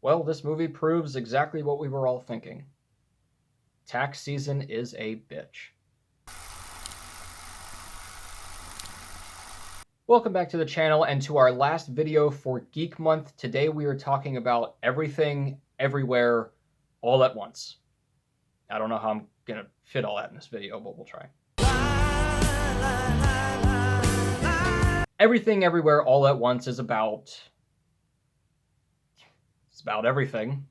Well, this movie proves exactly what we were all thinking. Tax season is a bitch. Welcome back to the channel and to our last video for Geek Month. Today we are talking about everything, everywhere, all at once. I don't know how I'm going to fit all that in this video, but we'll try. Everything, everywhere, all at once is about... It's about everything.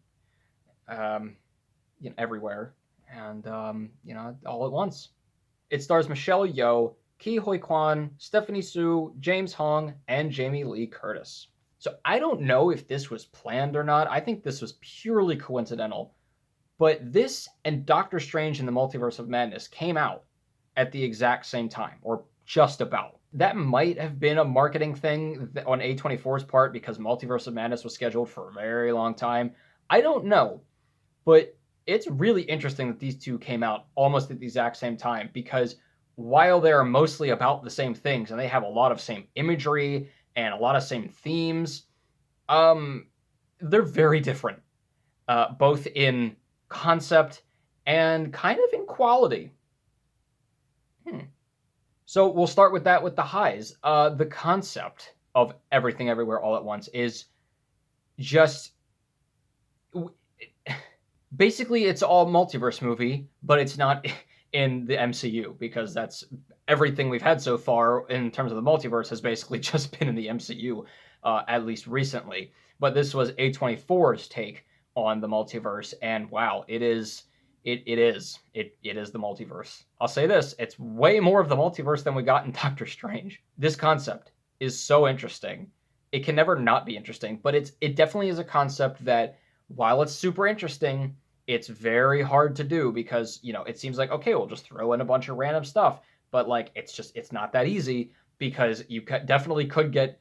Everywhere. And, all at once. It stars Michelle Yeoh, Ke Huy Quan, Stephanie Su, James Hong, and Jamie Lee Curtis. So I don't know if this was planned or not. I think this was purely coincidental. But this and Doctor Strange in the Multiverse of Madness came out at the exact same time, or just about. That might have been a marketing thing on A24's part because Multiverse of Madness was scheduled for a very long time. I don't know, but it's really interesting that these two came out almost at the exact same time because while they are mostly about the same things and they have a lot of same imagery and a lot of same themes, they're very different, both in concept and kind of in quality. So we'll start with that with the highs. The concept of Everything Everywhere All at Once is just... Basically, it's all multiverse movie, but it's not in the MCU because that's everything we've had so far in terms of the multiverse has basically just been in the MCU, at least recently. But this was A24's take on the multiverse, and wow, it is the multiverse. I'll say this, it's way more of the multiverse than we got in Doctor Strange. This concept is so interesting. It can never not be interesting, but it definitely is a concept that, while it's super interesting, it's very hard to do because, it seems like, okay, we'll just throw in a bunch of random stuff. But, it's not that easy because you definitely could get,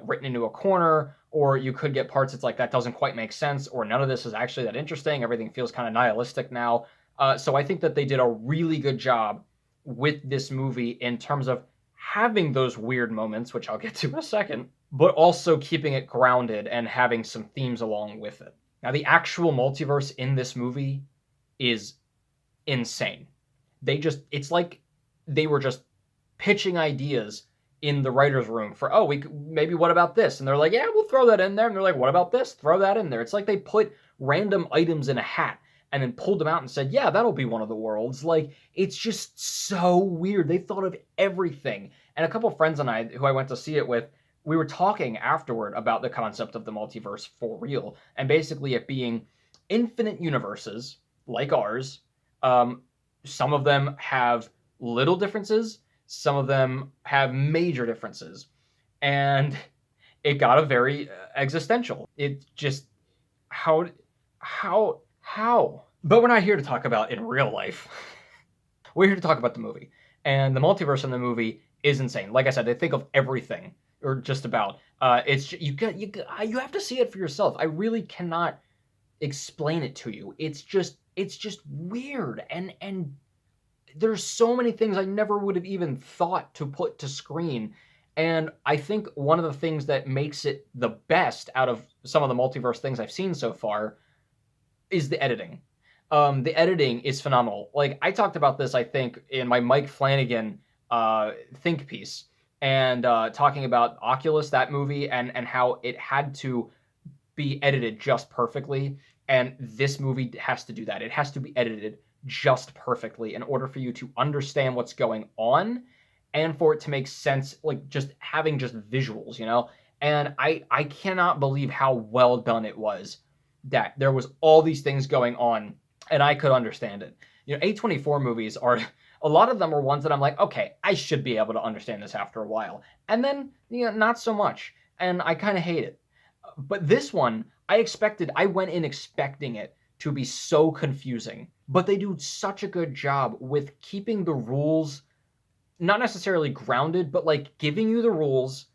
written into a corner, or you could get parts that's like, that doesn't quite make sense, or none of this is actually that interesting. Everything feels kind of nihilistic now. So I think that they did a really good job with this movie in terms of having those weird moments, which I'll get to in a second, but also keeping it grounded and having some themes along with it. Now, the actual multiverse in this movie is insane. It's like they were just pitching ideas in the writer's room for, maybe what about this? And they're like, yeah, we'll throw that in there. And they're like, what about this? Throw that in there. It's like they put random items in a hat and then pulled them out and said, yeah, that'll be one of the worlds. It's just so weird. They thought of everything. And a couple of friends and I, who I went to see it with, we were talking afterward about the concept of the multiverse for real, and basically it being infinite universes like ours. Some of them have little differences, some of them have major differences, and it got a very existential. It just, how? But we're not here to talk about in real life. We're here to talk about the movie, and the multiverse in the movie is insane. Like I said, they think of everything. Or just about. It's you have to see it for yourself. I really cannot explain it to you. It's just weird, and there's so many things I never would have even thought to put to screen. And I think one of the things that makes it the best out of some of the multiverse things I've seen so far is the editing. The editing is phenomenal. Like, I talked about this, I think, in my Mike Flanagan think piece. And talking about Oculus, that movie, and how it had to be edited just perfectly. And this movie has to do that. It has to be edited just perfectly in order for you to understand what's going on and for it to make sense, like just having just visuals, And I cannot believe how well done it was, that there was all these things going on and I could understand it. A24 movies are... A lot of them are ones that I'm like, okay, I should be able to understand this after a while. And then, not so much. And I kind of hate it. But this one, I went in expecting it to be so confusing. But they do such a good job with keeping the rules, not necessarily grounded, but giving you the rules,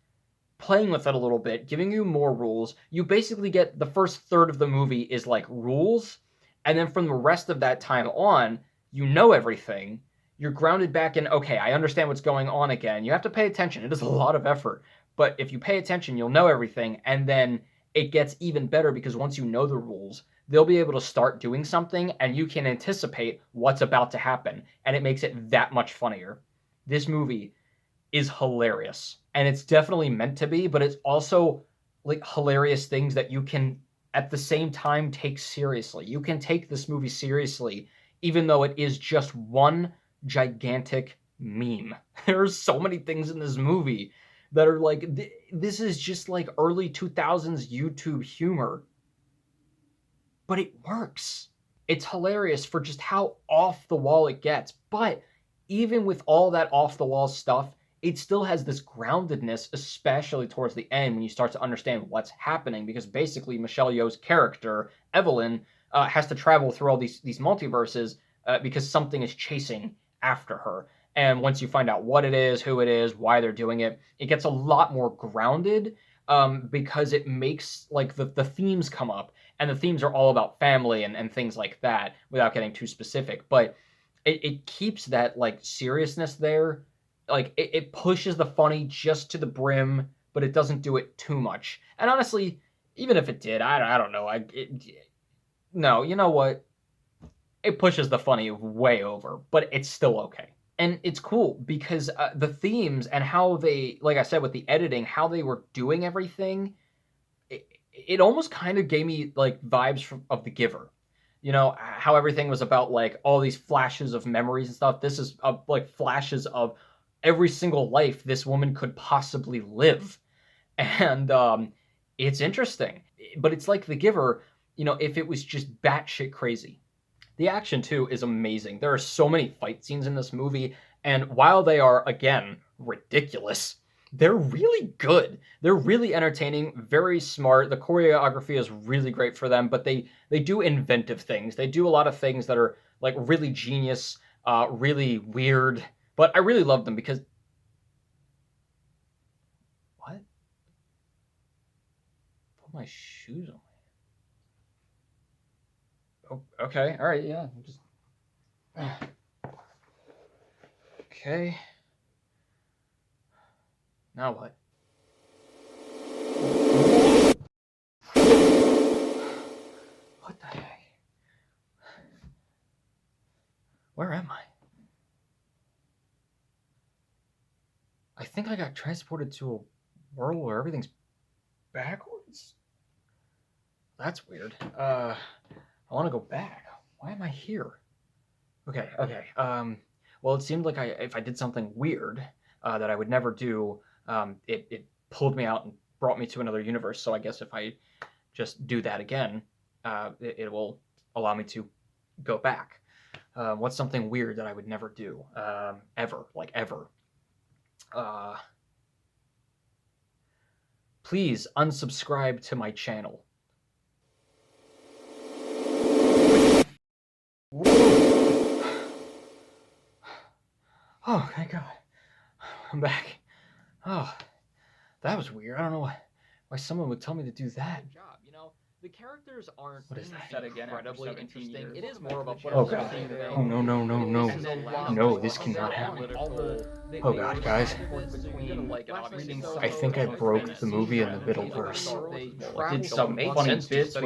playing with it a little bit, giving you more rules. You basically get the first third of the movie is rules. And then from the rest of that time on, everything. You're grounded back in, okay, I understand what's going on again. You have to pay attention. It is a lot of effort. But if you pay attention, you'll know everything. And then it gets even better because once you know the rules, they'll be able to start doing something and you can anticipate what's about to happen. And it makes it that much funnier. This movie is hilarious. And it's definitely meant to be, but it's also like hilarious things that you can at the same time take seriously. You can take this movie seriously, even though it is just one gigantic meme. There's so many things in this movie that are like, this is just like early 2000s YouTube humor, but it works. It's hilarious for just how off the wall it gets. But even with all that off the wall stuff, it still has this groundedness, especially towards the end when you start to understand what's happening. Because basically, Michelle Yeoh's character, Evelyn, has to travel through all these multiverses because something is chasing after her. And once you find out what it is, who it is, why they're doing it, it gets a lot more grounded because it makes like the themes come up, and the themes are all about family and things like that without getting too specific. But it keeps that like seriousness there. Like it pushes the funny just to the brim, but it doesn't do it too much. And honestly, even if it did, I don't know. No, you know what? It pushes the funny way over, but it's still okay. And it's cool because the themes and how they, like I said, with the editing, how they were doing everything, it almost kind of gave me like vibes of The Giver. You know, how everything was about like all these flashes of memories and stuff. This is like flashes of every single life this woman could possibly live. And it's interesting. But it's like The Giver, you know, if it was just batshit crazy. The action too is amazing. There are so many fight scenes in this movie, and while they are again ridiculous, they're really good. They're really entertaining, very smart. The choreography is really great for them, but they do inventive things. They do a lot of things that are like really genius, really weird. But I really love them because what? Put my shoes on. Oh, okay, all right, yeah. Just okay. Now what? What the heck? Where am I? I think I got transported to a world where everything's backwards. That's weird. I want to go back. Why am I here? Okay. Well, it seemed like if I did something weird that I would never do, it pulled me out and brought me to another universe. So I guess if I just do that again, it will allow me to go back. What's something weird that I would never do? Ever. Like, ever. Please unsubscribe to my channel. Oh, thank God. I'm back. Oh, that was weird. I don't know why someone would tell me to do that. Job, you know, the characters aren't set again incredibly interesting. It is more of a Oh God. Oh no. No, this cannot happen. Oh God, guys. I think I broke the movie in the middle verse. Did some funny bits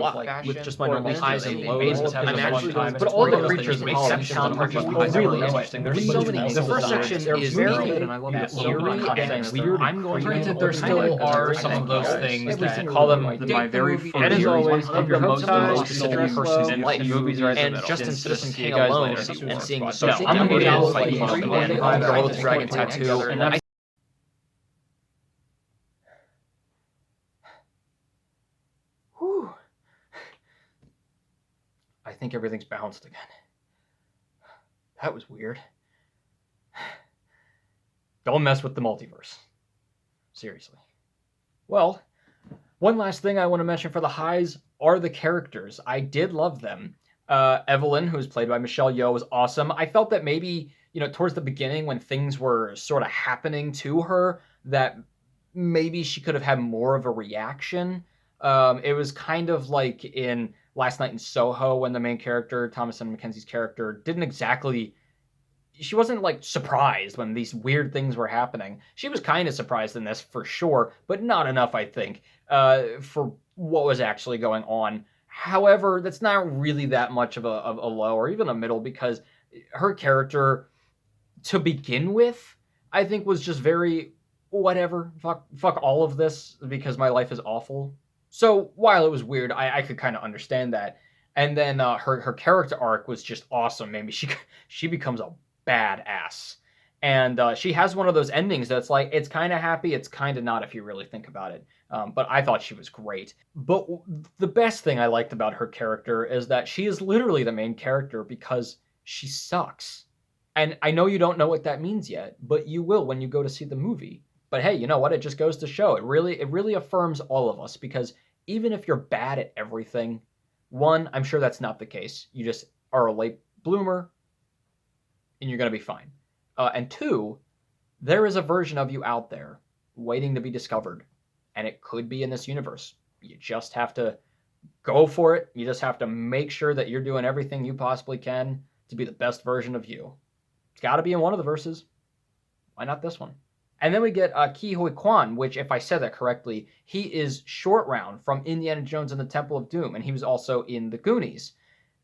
with just my normal highs and lows. I'm actually going, but all the creatures make sections are just really interesting. There's so many. The first section is very eerie and weird. I'm going to granted there still are some of those things that call them my very first. And as always, of your most specific person in life. And just in Citizen Kane alone, and seeing the social media, like the girl with the dragon tattoo, and that's whew. I think everything's balanced again. That was weird. Don't mess with the multiverse. Seriously. Well, one last thing I want to mention for the highs are the characters. I did love them. Evelyn, who was played by Michelle Yeoh, was awesome. I felt that maybe, you know, towards the beginning when things were sort of happening to her, that maybe she could have had more of a reaction. It was kind of like in Last Night in Soho when the main character, Thomasin McKenzie's character, didn't exactly. She wasn't like surprised when these weird things were happening. She was kind of surprised in this for sure, but not enough, I think, for what was actually going on. However, that's not really that much of a low or even a middle, because her character, to begin with, I think was just very whatever. Fuck all of this because my life is awful. So while it was weird, I could kind of understand that. And then her character arc was just awesome. Maybe she becomes a badass, and she has one of those endings that's like it's kind of happy, it's kind of not if you really think about it. But I thought she was great. But the best thing I liked about her character is that she is literally the main character because she sucks. And I know you don't know what that means yet, but you will when you go to see the movie. But hey, you know what? It just goes to show. It really affirms all of us, because even if you're bad at everything, one, I'm sure that's not the case. You just are a late bloomer and you're going to be fine. And two, there is a version of you out there waiting to be discovered, and it could be in this universe. You just have to go for it. You just have to make sure that you're doing everything you possibly can to be the best version of you. It's got to be in one of the verses. Why not this one? And then we get Ke Quan, which, if I said that correctly, he is Short Round from Indiana Jones and the Temple of Doom, and he was also in The Goonies.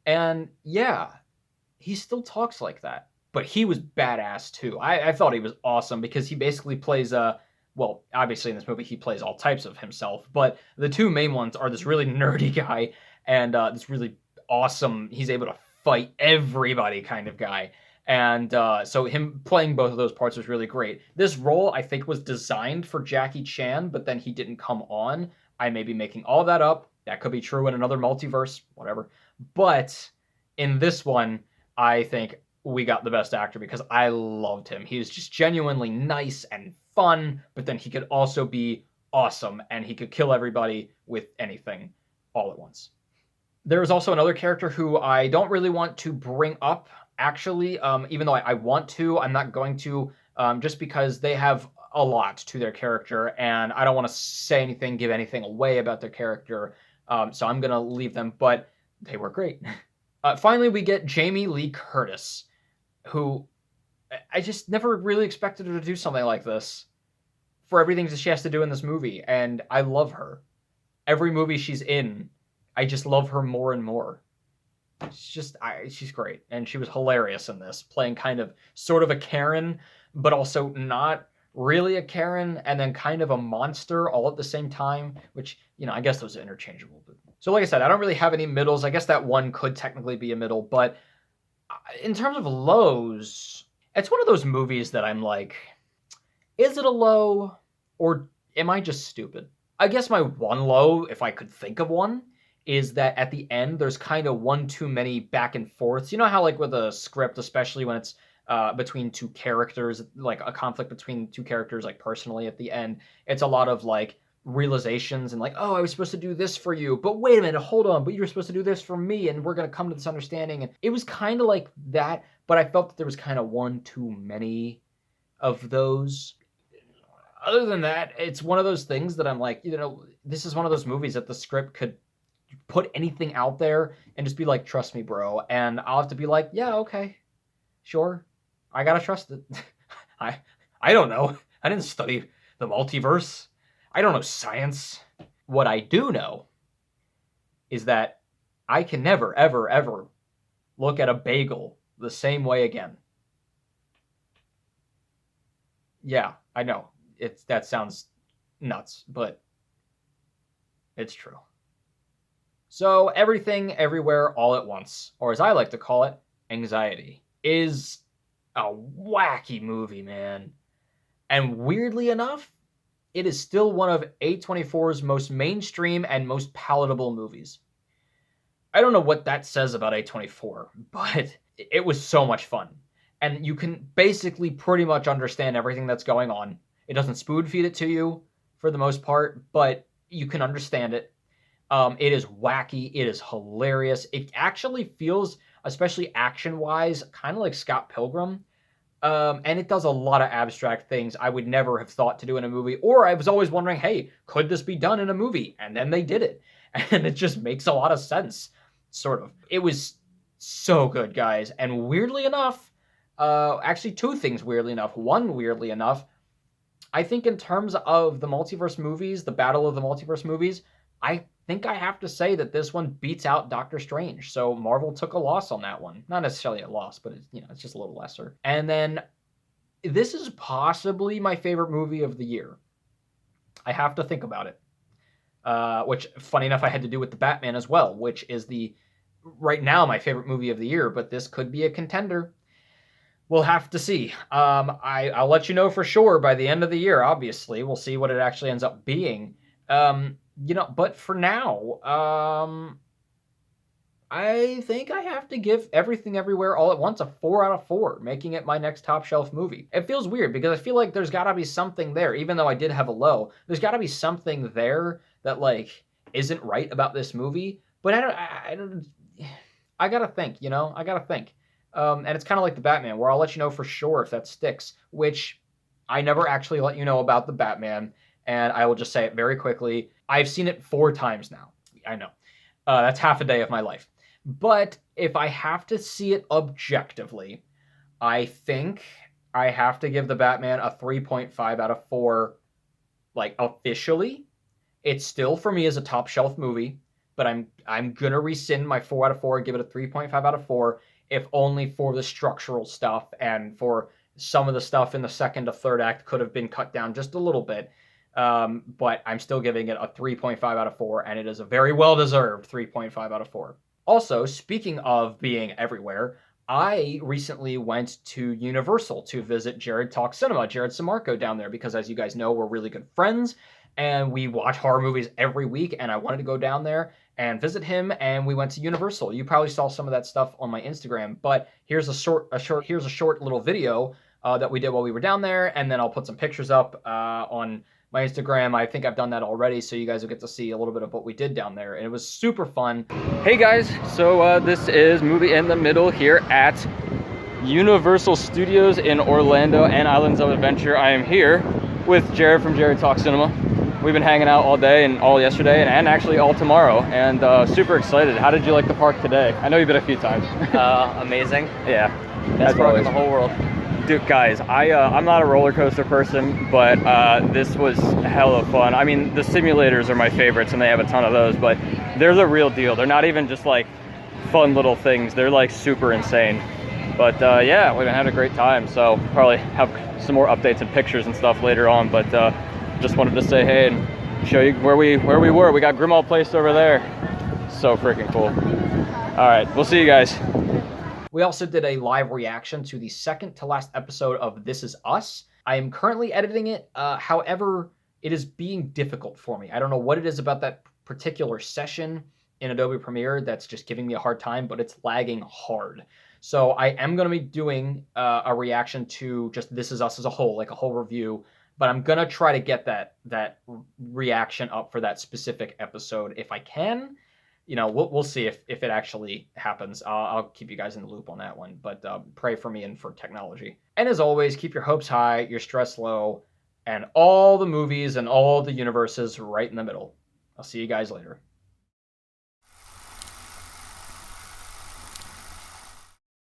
And yeah, he still talks like that, but he was badass too. I thought he was awesome because he basically plays well, obviously in this movie he plays all types of himself, but the two main ones are this really nerdy guy and this really awesome, he's able to fight everybody kind of guy. And so him playing both of those parts was really great. This role, I think, was designed for Jackie Chan, but then he didn't come on. I may be making all that up. That could be true in another multiverse, whatever. But in this one, I think we got the best actor because I loved him. He was just genuinely nice and fun, but then he could also be awesome, and he could kill everybody with anything all at once. There is also another character who I don't really want to bring up, actually, even though I want to. I'm not going to, just because they have a lot to their character, and I don't want to say anything, give anything away about their character, so I'm going to leave them, but they were great. Finally, we get Jamie Lee Curtis, who I just never really expected her to do something like this for everything that she has to do in this movie, and I love her. Every movie she's in, I just love her more and more. She's great, and she was hilarious in this, playing kind of sort of a Karen, but also not really a Karen, and then kind of a monster all at the same time, which, you know, I guess those are interchangeable. But... So like I said, I don't really have any middles. I guess that one could technically be a middle, but in terms of lows, it's one of those movies that I'm like, is it a low, or am I just stupid? I guess my one low, if I could think of one, is that at the end there's kind of one too many back and forths. You know how like with a script, especially when it's between two characters, like a conflict between two characters, like personally at the end, it's a lot of like realizations and like, oh, I was supposed to do this for you, but wait a minute, hold on, but you were supposed to do this for me, and we're gonna come to this understanding. And it was kind of like that, but I felt that there was kind of one too many of those. Other than that, it's one of those things that I'm like, you know, this is one of those movies that the script could put anything out there and just be like, trust me, bro. And I'll have to be like, yeah, okay, sure. I gotta trust it. I don't know. I didn't study the multiverse. I don't know science. What I do know is that I can never, ever, ever look at a bagel the same way again. Yeah, I know. That sounds nuts, but it's true. So Everything, Everywhere, All at Once, or as I like to call it, Anxiety, is a wacky movie, man. And weirdly enough, it is still one of A24's most mainstream and most palatable movies. I don't know what that says about A24, but it was so much fun. And you can basically pretty much understand everything that's going on. It doesn't spoon feed it to you for the most part, but you can understand it. It is wacky. It is hilarious. It actually feels, especially action-wise, kind of like Scott Pilgrim. And it does a lot of abstract things I would never have thought to do in a movie. Or I was always wondering, hey, could this be done in a movie? And then they did it. And it just makes a lot of sense, sort of. It was so good, guys. And weirdly enough, actually two things weirdly enough. One, weirdly enough, I think in terms of the multiverse movies, the battle of the multiverse movies, I think I have to say that this one beats out Doctor Strange. So Marvel took a loss on that one. Not necessarily a loss, but it's, it's just a little lesser. And then this is possibly my favorite movie of the year. I have to think about it. Which, funny enough, I had to do with the Batman as well, which is right now my favorite movie of the year, but this could be a contender. We'll have to see. I'll let you know for sure by the end of the year, obviously. We'll see what it actually ends up being. But for now, I think I have to give Everything Everywhere All at Once a 4 out of 4, making it my next top shelf movie. It feels weird because I feel like there's got to be something there, even though I did have a low. There's got to be something there that like isn't right about this movie. But I gotta think. I gotta think. And it's kind of like the Batman, where I'll let you know for sure if that sticks. Which I never actually let you know about the Batman, and I will just say it very quickly. I've seen it 4 times now. I know. That's half a day of my life. But if I have to see it objectively, I think I have to give the Batman a 3.5 out of 4, like officially. It still for me is a top shelf movie, but I'm gonna rescind my 4 out of 4 and give it a 3.5 out of 4, if only for the structural stuff and for some of the stuff in the second to third act could have been cut down just a little bit. But I'm still giving it a 3.5 out of 4, and it is a very well-deserved 3.5 out of 4. Also, speaking of being everywhere, I recently went to Universal to visit Jared Talk Cinema, Jared Samarco down there, because as you guys know, we're really good friends, and we watch horror movies every week, and I wanted to go down there and visit him, and we went to Universal. You probably saw some of that stuff on my Instagram, but here's a short little video that we did while we were down there, and then I'll put some pictures up on my Instagram. I think I've done that already, so you guys will get to see a little bit of what we did down there, and it was super fun. Hey guys, so this is Movie in the Middle here at Universal Studios in Orlando and Islands of Adventure. I am here with Jared from Jared Talk Cinema. We've been hanging out all day and all yesterday and actually all tomorrow, and super excited. How did you like the park today? I know you've been a few times. Amazing. Yeah. Best park in the whole world. Dude, guys, I'm not a roller coaster person, but this was hella fun. I mean, the simulators are my favorites, and they have a ton of those, but they're the real deal. They're not even just like fun little things. They're like super insane. But yeah, we've had a great time, so probably have some more updates and pictures and stuff later on, but just wanted to say hey and show you where we were. We got Grimald Place over there. So freaking cool. All right, we'll see you guys. We also did a live reaction to the second to last episode of This Is Us. I am currently editing it. However, it is being difficult for me. I don't know what it is about that particular session in Adobe Premiere that's just giving me a hard time, but it's lagging hard. So I am going to be doing a reaction to just This Is Us as a whole, like a whole review. But I'm going to try to get that reaction up for that specific episode if I can. We'll see if it actually happens. I'll keep you guys in the loop on that one, but pray for me and for technology. And as always, keep your hopes high, your stress low, and all the movies and all the universes right in the middle. I'll see you guys later.